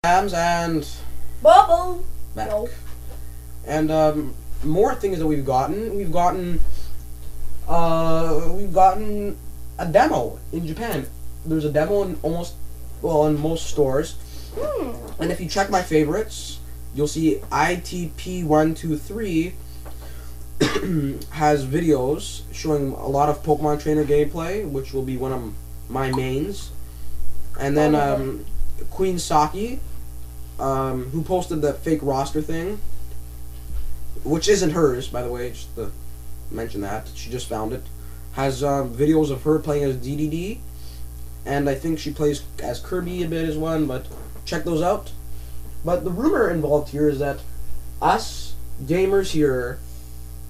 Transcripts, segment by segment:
Hams and Bubble. back. No. And more things that we've gotten. We've gotten a demo in Japan. There's a demo in in most stores. And if you check my favorites, you'll see ITP123 has videos showing a lot of Pokemon Trainer gameplay, which will be one of my mains. And then Queen Saki, who posted the fake roster thing, which isn't hers, by the way, just to mention that. She just found it. Has videos of her playing as DDD, and I think she plays as Kirby a bit as one, but check those out. But the rumor involved here is that us gamers here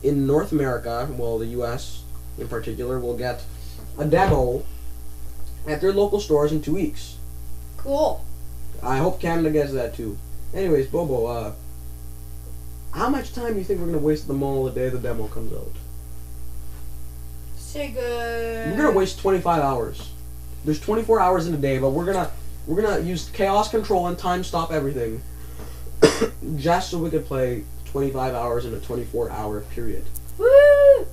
in North America, well, the US in particular, will get a demo at their local stores in 2 weeks. Cool. I hope Canada gets that too. Anyways, Bobo, how much time do you think we're gonna waste at the mall the day the demo comes out? Say good. We're gonna waste 25 hours. There's 24 hours in a day, but we're gonna use chaos control and time stop everything, just so we could play 25 hours in a 24-hour period. Woo!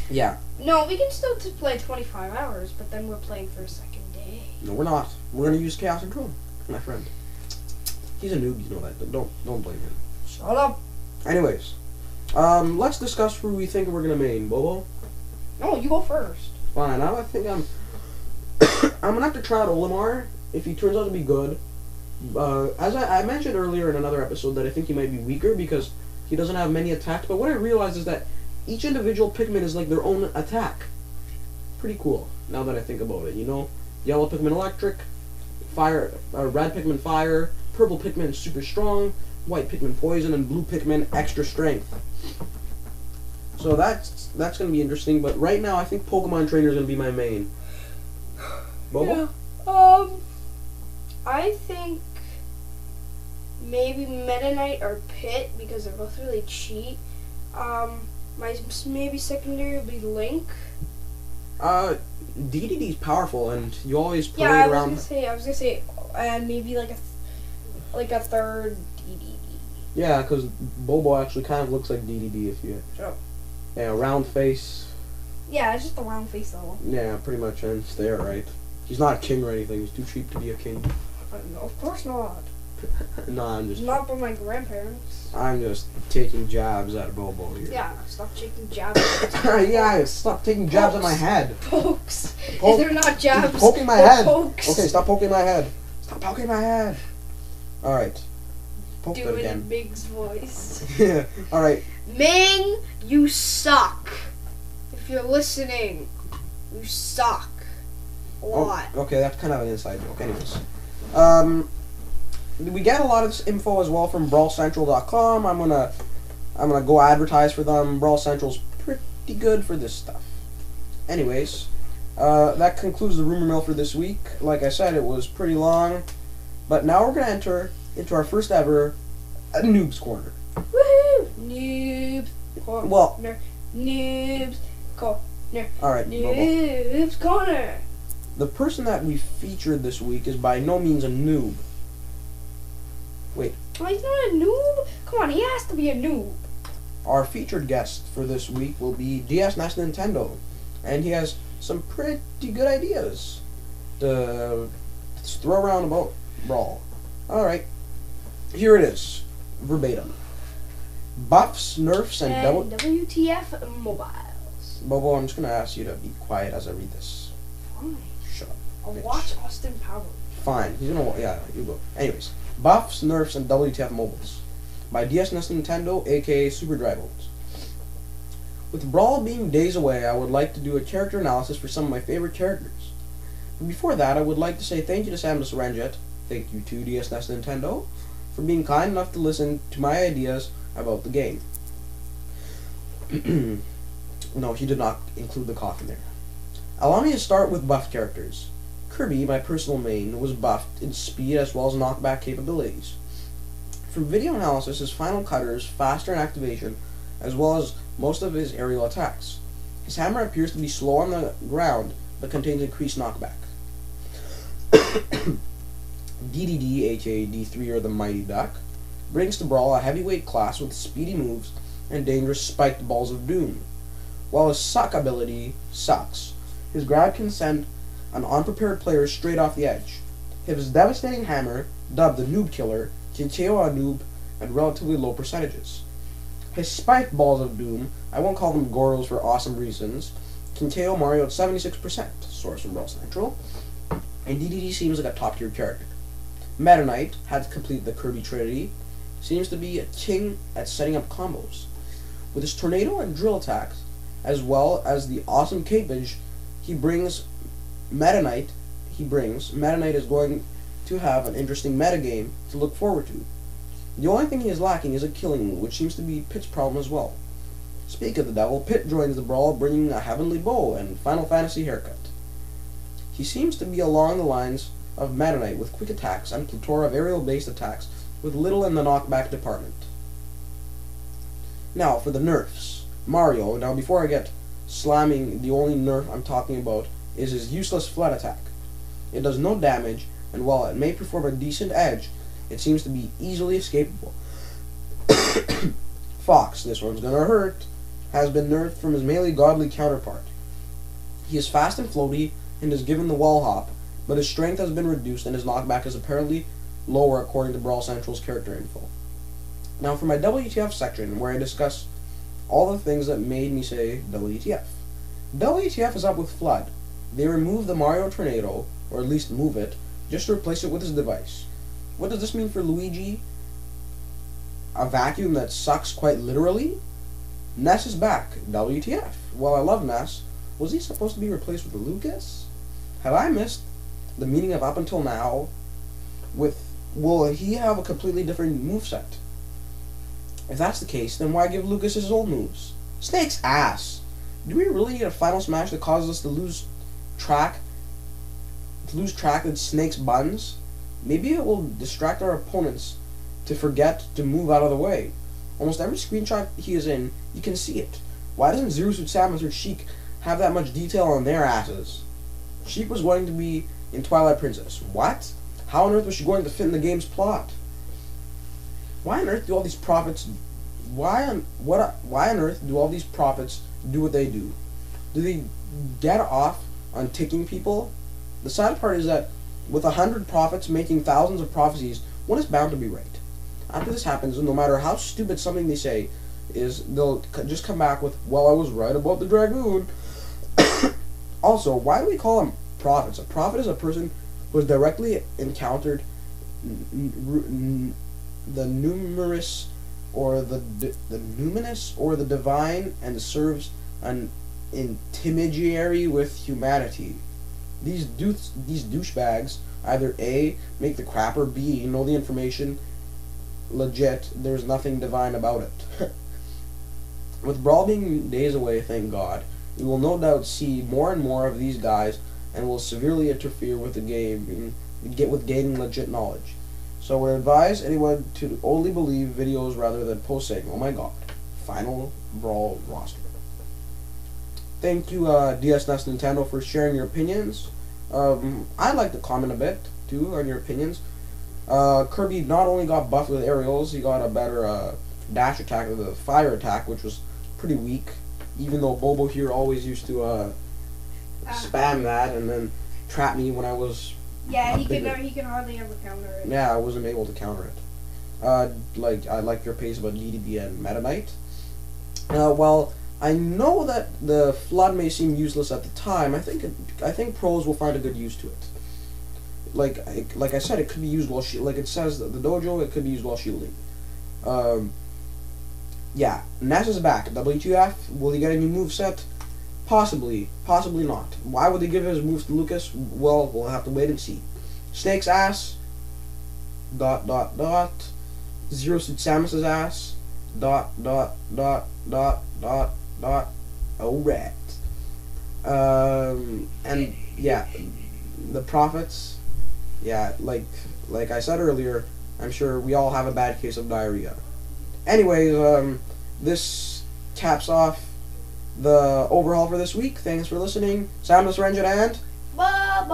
Yeah. No, we can still play 25 hours, but then we're playing for a second day. No, we're not. We're gonna use chaos control, my friend. He's a noob, you know that. Don't blame him. Shut up. Anyways, let's discuss who we think we're gonna main. Bobo? No, you go first. Fine. I think I'm gonna have to try out Olimar if he turns out to be good. As I mentioned earlier in another episode, that I think he might be weaker because he doesn't have many attacks. But what I realized is that each individual Pikmin is like their own attack. Pretty cool. Now that I think about it, you know, yellow Pikmin electric, fire, red Pikmin fire, purple Pikmin super strong, white Pikmin poison, and blue Pikmin extra strength. So that's gonna be interesting. But right now, I think Pokemon Trainer is gonna be my main. Bobo? Yeah. I think maybe Meta Knight or Pit because they're both really cheap. My maybe secondary would be Link. DDD's powerful, and you always parade Yeah, around. I was gonna say, and maybe like a third DDD. Yeah, because Bobo actually kind of looks like DDD if you. Sure. Yeah, round face. Yeah, it's just a round face though. Yeah, pretty much, and it's there, right? He's not a king or anything. He's too cheap to be a king. No, of course not. No, I'm just. Not by my grandparents. I'm just taking jabs at Bobo here. Yeah, stop taking jabs. Yeah, stop taking jabs at my head. Pokes. Poke- If they're not jabs, He's poking my they're head. Pokes. Okay, stop poking my head. Stop poking my head. All right. Poke Do that it again. in Ming's voice. Yeah. All right. Ming, you suck. If you're listening, you suck. A lot. Okay, that's kind of an inside joke. Anyways, we get a lot of this info as well from BrawlCentral.com. I'm gonna go advertise for them. Brawl Central's pretty good for this stuff. Anyways, that concludes the rumor mill for this week. Like I said, it was pretty long, but now we're gonna enter into our first ever Noobs Corner. Woohoo! Noobs corner. Well, Noobs corner. all right, Bobo. Noobs corner. The person that we featured this week is by no means a noob. Wait. Oh, he's not a noob? Come on, he has to be a noob. Our featured guest for this week will be DS Nest Nintendo, and he has some pretty good ideas to throw around about Brawl. Alright, here it is, verbatim. Buffs, nerfs, and double... WTF mobiles. Bobo, I'm just going to ask you to be quiet as I read this. Fine. Shut up. I'll bitch. watch Austin Powers. Fine, he's going to... Yeah, you go. Anyways, Buffs, Nerfs, and WTF Mobiles by DS Nest Nintendo, aka Super Dry Bones. With Brawl being days away, I would like to do a character analysis for some of my favorite characters. But before that, I would like to say thank you to Samus Ranjet, thank you to DS Nest Nintendo, for being kind enough to listen to my ideas about the game. No, he did not include the cough in there. Allow me to start with buff characters. Kirby, my personal main, was buffed in speed as well as knockback capabilities. For video analysis, his final cutter is faster in activation, as well as most of his aerial attacks. His hammer appears to be slow on the ground, but contains increased knockback. DDD, aka D3 or the Mighty Duck, brings to Brawl a heavyweight class with speedy moves and dangerous spiked balls of doom. While his suck ability sucks, his grab can send an unprepared player straight off the edge. His devastating hammer, dubbed the Noob Killer, can KO a noob at relatively low percentages. His spiked balls of doom, I won't call them Goros for awesome reasons, can KO Mario at 76%, source from Brawl Central, and DDD seems like a top tier character. Meta Knight, had to complete the Kirby Trinity, seems to be a king at setting up combos. With his tornado and drill attacks, as well as the awesome capage Meta Knight is going to have an interesting metagame to look forward to. The only thing he is lacking is a killing move, which seems to be Pit's problem as well. Speak of the devil, Pit joins the Brawl bringing a heavenly bow and Final Fantasy haircut. He seems to be along the lines of Meta Knight with quick attacks and a plethora of aerial-based attacks with little in the knockback department. Now, for the nerfs. Mario, now before I get slamming, the only nerf I'm talking about is his useless flood attack. It does no damage, and while it may perform a decent edge, it seems to be easily escapable. Fox, this one's gonna hurt, has been nerfed from his melee godly counterpart. He is fast and floaty, and is given the wall hop, but his strength has been reduced and his knockback is apparently lower according to Brawl Central's character info. Now for my WTF section, where I discuss all the things that made me say WTF. WTF is up with Flood. They remove the Mario Tornado, or at least move it, just to replace it with his device. What does this mean for Luigi? A vacuum that sucks quite literally? Ness is back. WTF. While I love Ness, was he supposed to be replaced with Lucas? Have I missed the meaning of up until now? Will he have a completely different moveset? If that's the case, then why give Lucas his old moves? Snake's ass! Do we really need a final smash that causes us to lose track of Snake's buns? Maybe it will distract our opponents to forget to move out of the way. Almost every screenshot he is in, you can see it. Why doesn't Zero Suit Samus or Sheik have that much detail on their asses? Sheik was going to be in Twilight Princess. What? How on earth was she going to fit in the game's plot? Why on earth do all these prophets... Why on earth do all these prophets do what they do? Do they get off on ticking people? The sad part is that with 100 prophets making thousands of prophecies, one is bound to be right. After this happens, no matter how stupid something they say is, they'll just come back with, well, I was right about the Dragoon. Also, why do we call them prophets? A prophet is a person who has directly encountered the numerous or the numinous or the divine and serves an intermediary with humanity. These douchebags either A, make the crap, or B, know the information legit, there's nothing divine about it. With Brawl being days away, thank God, we will no doubt see more and more of these guys and will severely interfere with the game with gaining legit knowledge. So we advise anyone to only believe videos rather than post saying, oh my god, final Brawl roster. Thank you DSNS Nintendo for sharing your opinions. I'd like to comment a bit too on your opinions. Kirby not only got buffed with aerials, he got a better dash attack with the fire attack, which was pretty weak, even though Bobo here always used to spam that and then trap me when I was he can hardly ever counter it. Yeah, I wasn't able to counter it. I like your pace about DDD and Meta Knight. Well, I know that the Flood may seem useless at the time. I think pros will find a good use to it. Like I said, it could be used while like it says the dojo, it could be used while shielding. Yeah, Nash is back. WTF? Will he get a new moveset? Possibly, possibly not. Why would they give his moves to Lucas? Well, we'll have to wait and see. Snake's ass. ... Zero Suit Samus's ass. ... Alright. And yeah, the prophets. Yeah, like I said earlier, I'm sure we all have a bad case of diarrhea. Anyways, this caps off the overhaul for this week. Thanks for listening. Samus Renjit and Bob.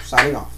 signing off.